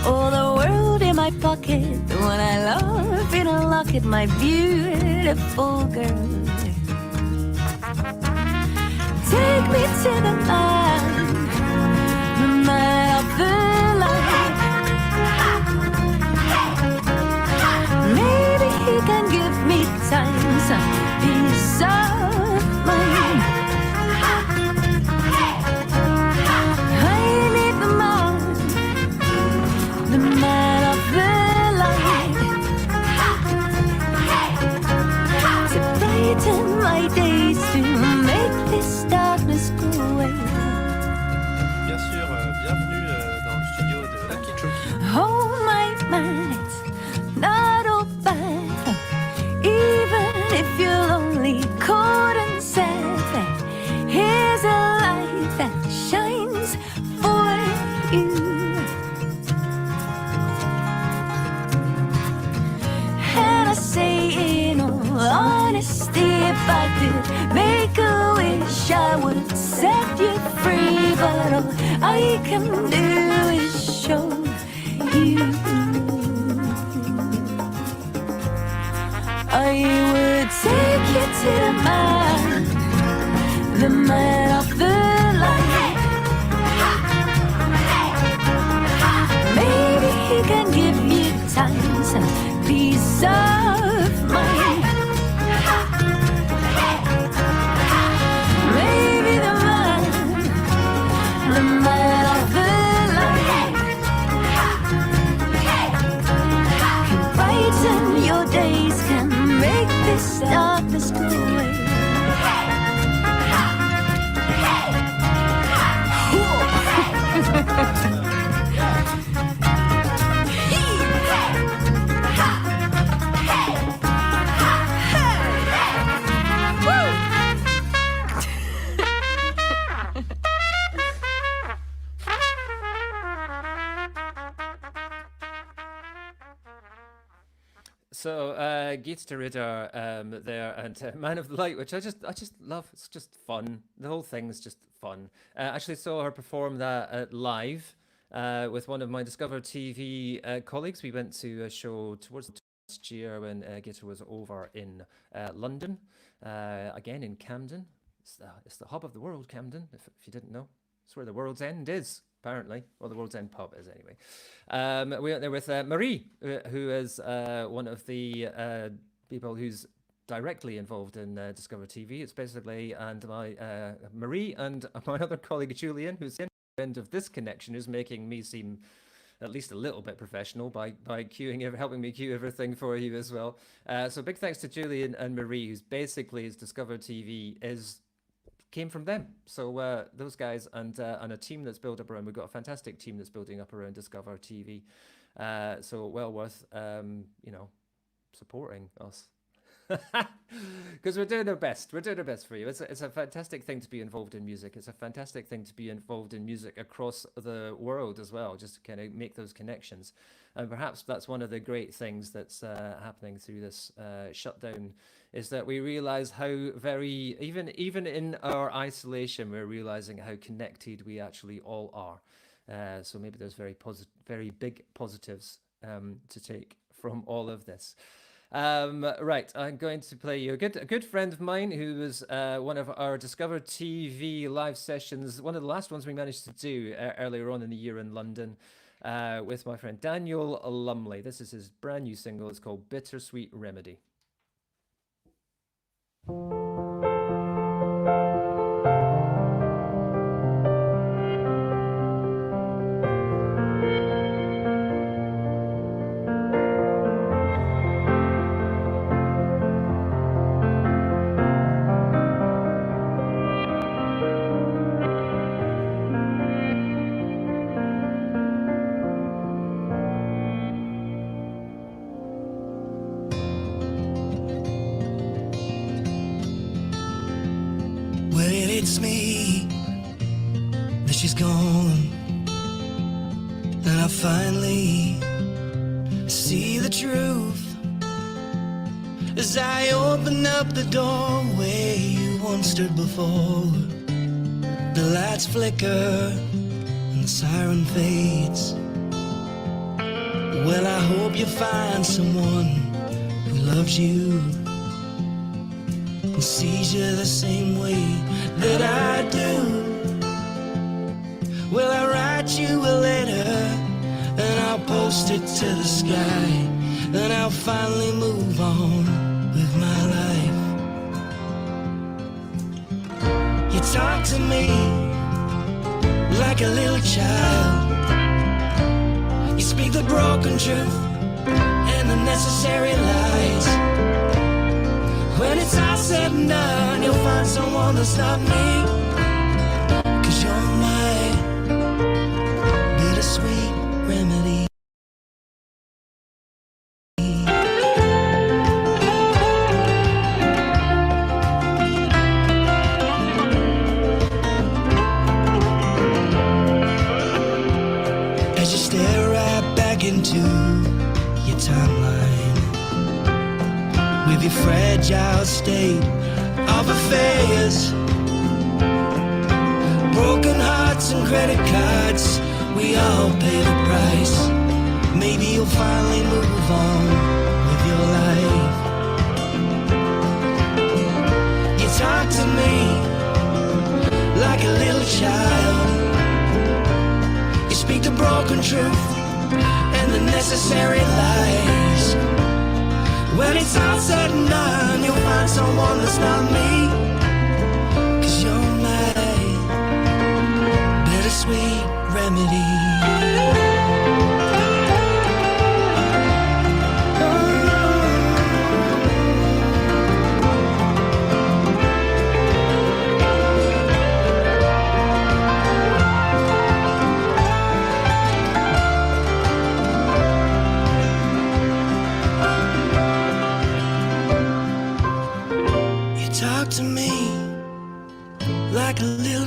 or the world in my pocket, the one I love in a locket, my beautiful girl? Take me to the man of the light. Maybe he can give me time, some peace of mind. I need the man of the light, to brighten my days, to make this darkness go away. Bien sûr, bienvenue dans le studio de Lucky Chucky. Oh my man, it's not all bad, even if you're lonely, cold and sad. Here's a light that shines for you, and I say in all honesty, if I could make a wish, I would set you free, but all I can do is show you. I would take you to the man of the light. Maybe he can give you time, some peace of mind. Maybe the man this darkness go away. So, Geetster Ritter there, and Man of the Light, which I just love. It's just fun. The whole thing is just fun. Actually saw her perform that live with one of my Discover TV colleagues. We went to a show towards the last year when Geetster was over in London, again in Camden. It's the hub of the world, Camden, if you didn't know. It's where the World's End is, apparently. Well, the World's End pub is, anyway. We went there with Marie, who is one of the people who's directly involved in Discover TV. It's basically, and my Marie and my other colleague Julian, who's the end of this connection, is making me seem at least a little bit professional by helping me cue everything for you as well. So big thanks to Julian and Marie, who's basically is Discover TV came from them. So those guys and a team that's built up around. We've got a fantastic team that's building up around Discover TV. So well worth supporting us. Because we're doing our best. We're doing our best for you. It's a fantastic thing to be involved in music. It's a fantastic thing to be involved in music across the world as well, just to kind of make those connections. And perhaps that's one of the great things that's happening through this shutdown, is that we realize how very, even in our isolation, we're realizing how connected we actually all are. So maybe there's very big positives to take from all of this. Right, I'm going to play you a good friend of mine who was one of our Discover TV live sessions, one of the last ones we managed to do earlier on in the year in London, with my friend Daniel Lumley. This is his brand new single. It's called Bittersweet Remedy. It's me that she's gone, and I finally see the truth as I open up the doorway you once stood before. The lights flicker and the siren fades. Well, I hope you find someone who loves you and sees you the same way that I do. Well, I write you a letter and I'll post it to the sky, and I'll finally move on with my life. You talk to me like a little child. You speak the broken truth and the necessary lies. When it's all said and done, you'll find someone that's not me. 'Cause you're my bittersweet remedy. As you stare right back into your timeline, with your fragile state of affairs, broken hearts and credit cards, we all pay the price. Maybe you'll finally move on with your life. You talk to me like a little child. You speak the broken truth and the necessary lies. When it's all said and done, you'll find someone that's not me. 'Cause you're my bittersweet remedy.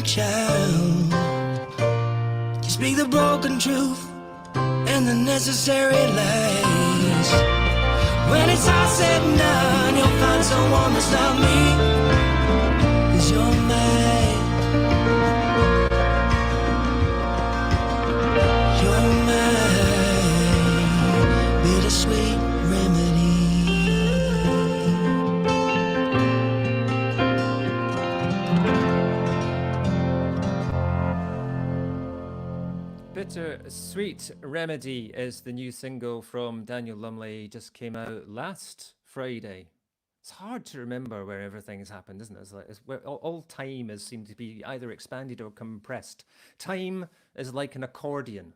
child. You speak the broken truth and the necessary lies. When it's all said and done, you'll find someone that's not me. 'Cause you're mine. You're mine. Bittersweet remedy. Bittersweet Remedy is the new single from Daniel Lumley. Just came out last Friday. It's hard to remember where everything has happened, isn't it? It's like where all time has seemed to be either expanded or compressed. Time is like an accordion.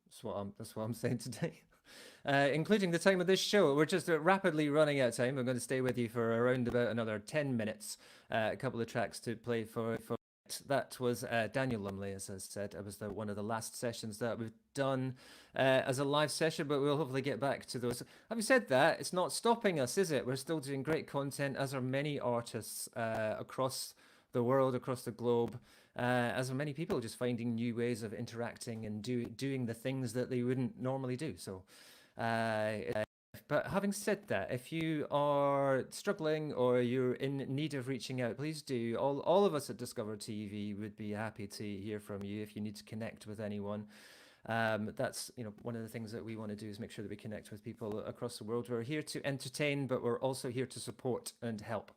That's what I'm saying today. Including the time of this show. We're just rapidly running out of time. I'm going to stay with you for around about another 10 minutes. A couple of tracks to play for that was Daniel Lumley, as I said. It was one of the last sessions that we've done as a live session, but we'll hopefully get back to those. Having said that, it's not stopping us, is it? We're still doing great content, as are many artists across the world, across the globe, as are many people just finding new ways of interacting and doing the things that they wouldn't normally do. So but having said that, if you are struggling or you're in need of reaching out, please do. All of us at Discover TV would be happy to hear from you if you need to connect with anyone. That's one of the things that we want to do is make sure that we connect with people across the world. We're here to entertain, but we're also here to support and help.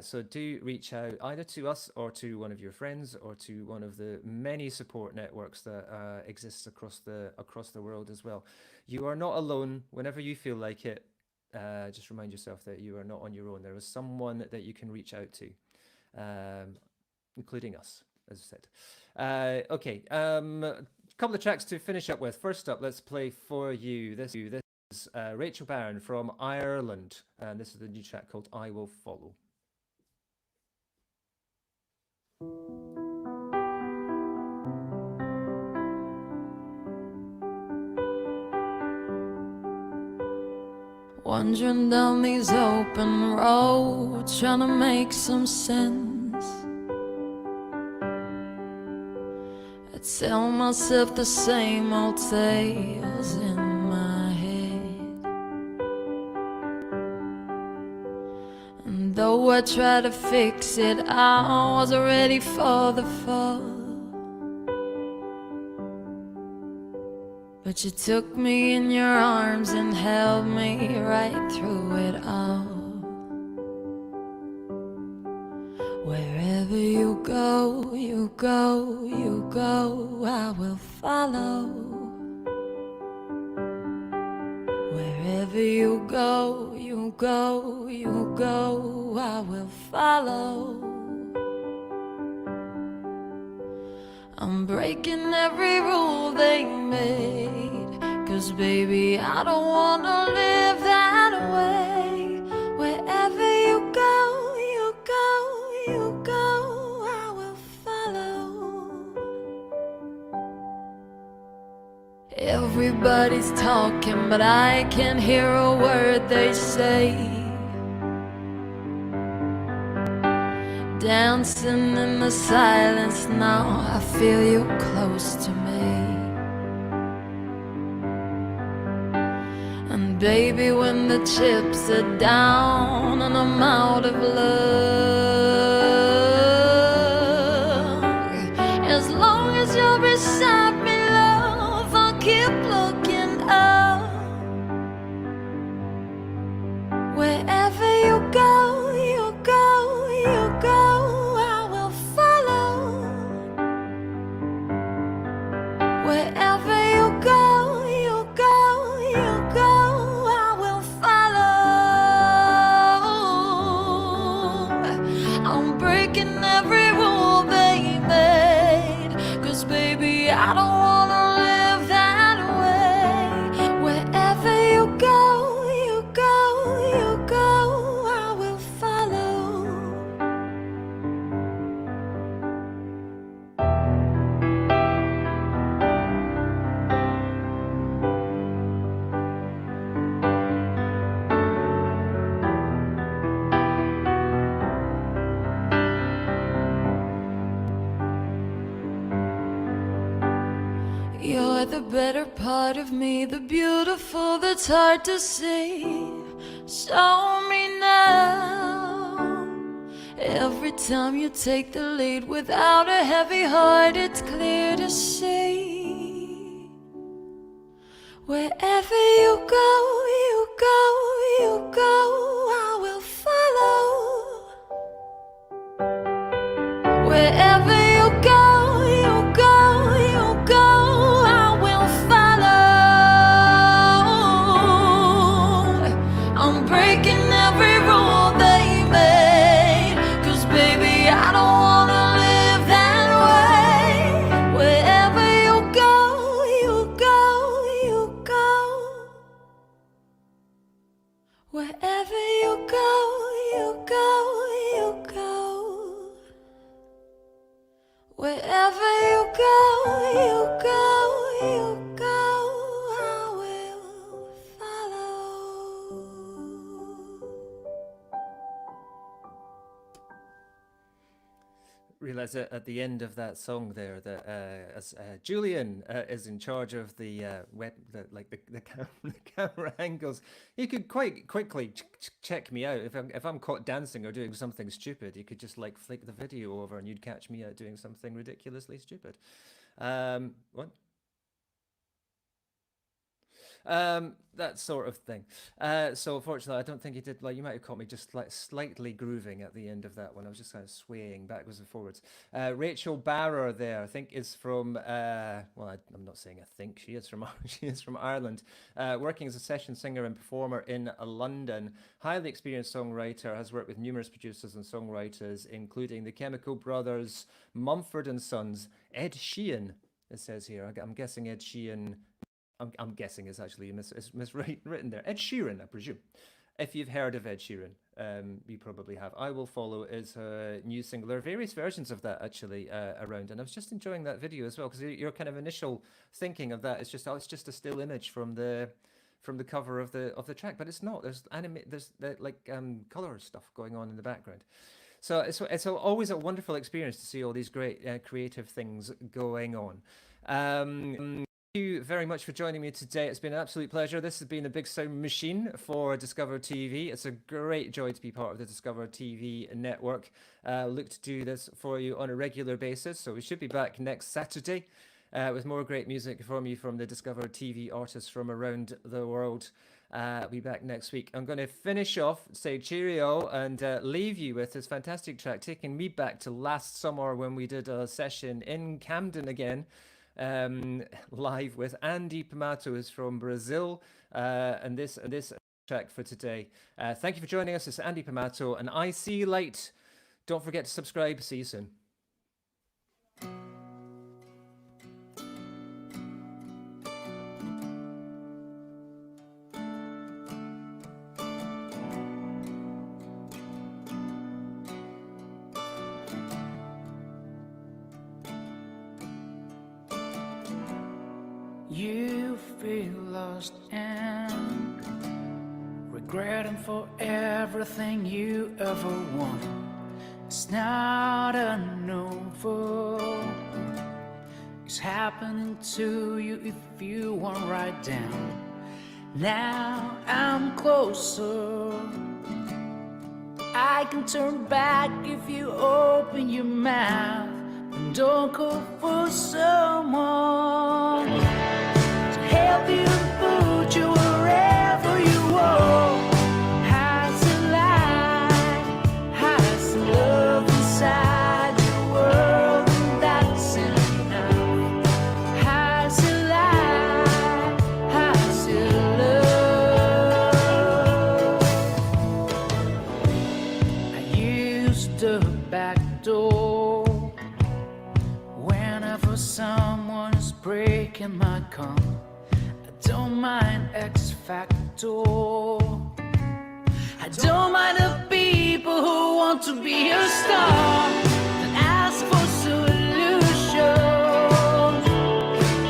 So do reach out either to us or to one of your friends or to one of the many support networks that exist across the world as well. You are not alone. Whenever you feel like it, just remind yourself that you are not on your own. There is someone that you can reach out to, including us, as I said. Okay, a couple of tracks to finish up with. First up, let's play for you. This is Rachel Barron from Ireland, and this is the new track called I Will Follow. Wandering down these open roads, trying to make some sense. I tell myself the same old tales in my head, and though I try to fix it, I wasn't ready for the fall. But you took me in your arms and held me right through it all. Wherever you go, you go, you go, I will follow. Wherever you go, you go, you go, I will follow. I'm breaking every rule they made, 'cause baby, I don't wanna live that way. Wherever you go, you go, you go, I will follow. Everybody's talking, but I can't hear a word they say. Dancing in the silence now, I feel you close to me. And baby, when the chips are down and I'm out of luck, as long as you're beside me, love, I'll keep looking up. Wherever you go, you go, you go, I will follow. Wherever you go, you go, you go, I will follow. I'll the better part of me, the beautiful that's hard to see. Show me now. Every time you take the lead without a heavy heart, it's clear to see. Wherever you go, you go, you go, I will follow. Wherever you go, you go, you go, I will follow. I'm breaking every rule they made, 'cause baby, I don't wanna live that way. Wherever you go, you go, you go. Wherever you go, you go, you go. Wherever you go, you go, you go, I will follow. Realize that at the end of that song there that as Julian is in charge of the the camera angles, he could quite quickly check me out if I'm caught dancing or doing something stupid. You could just like flick the video over and you'd catch me out doing something ridiculously stupid. What? That sort of thing. So fortunately, I don't think he did. Like, you might have caught me just like slightly grooving at the end of that one. I was just kind of swaying backwards and forwards. Rachel Barrer there, I think, is from. Well, I'm not saying I think she is from. She is from Ireland, working as a session singer and performer in London. Highly experienced songwriter, has worked with numerous producers and songwriters, including the Chemical Brothers, Mumford and Sons, Ed Sheeran. It says here. I'm guessing Ed Sheeran. I'm guessing it's actually miswritten there. Ed Sheeran, I presume. If you've heard of Ed Sheeran, you probably have. I Will Follow is her new single. There are various versions of that actually around, and I was just enjoying that video as well, because your kind of initial thinking of that is just, oh, it's just a still image from the cover of the track, but it's not. There's color stuff going on in the background. So it's always a wonderful experience to see all these great creative things going on. Thank you very much for joining me today. It's been an absolute pleasure. This has been a big sound machine for Discover TV. It's a great joy to be part of the Discover TV network. Look to do this for you on a regular basis. So we should be back next Saturday with more great music from you from the Discover TV artists from around the world. I'll be back next week. I'm going to finish off, say cheerio, and leave you with this fantastic track, taking me back to last summer when we did a session in Camden again. Live with Andy Pamato, is from Brazil, and this track for today. Thank you for joining us. It's Andy Pamato and I See Light. Don't forget to subscribe. See you soon. You feel lost and regretting for everything you ever wanted. It's not an over. It's happening to you if you won't write down. Now I'm closer. I can turn back if you open your mouth. And don't go for someone to help you put you wherever you want. Has a light, has love inside your world, and that's enough. Has a light, has a love. I used the back door whenever someone's breaking my calm. I don't mind X Factor. I don't mind the people who want to be a star and ask for solutions.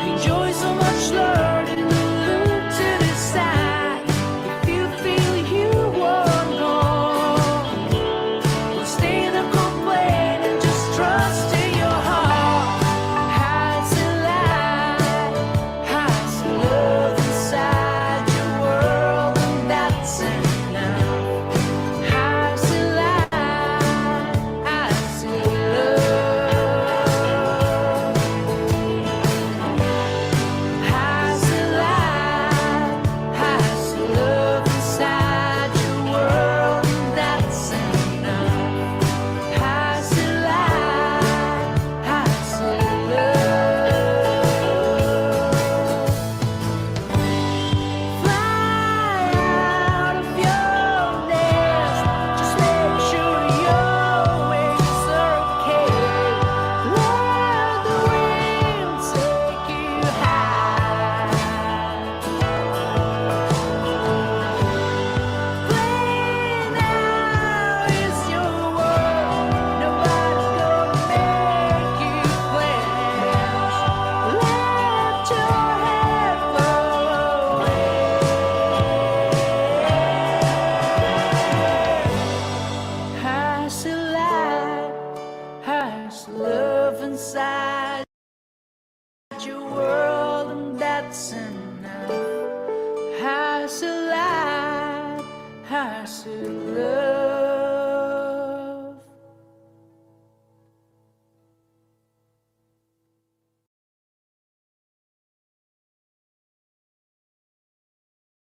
Enjoy so much learning to look to the side. If you feel you want more, well, stay in the complaint and just trust in your heart. Has a light, hasselblad, hasselblad.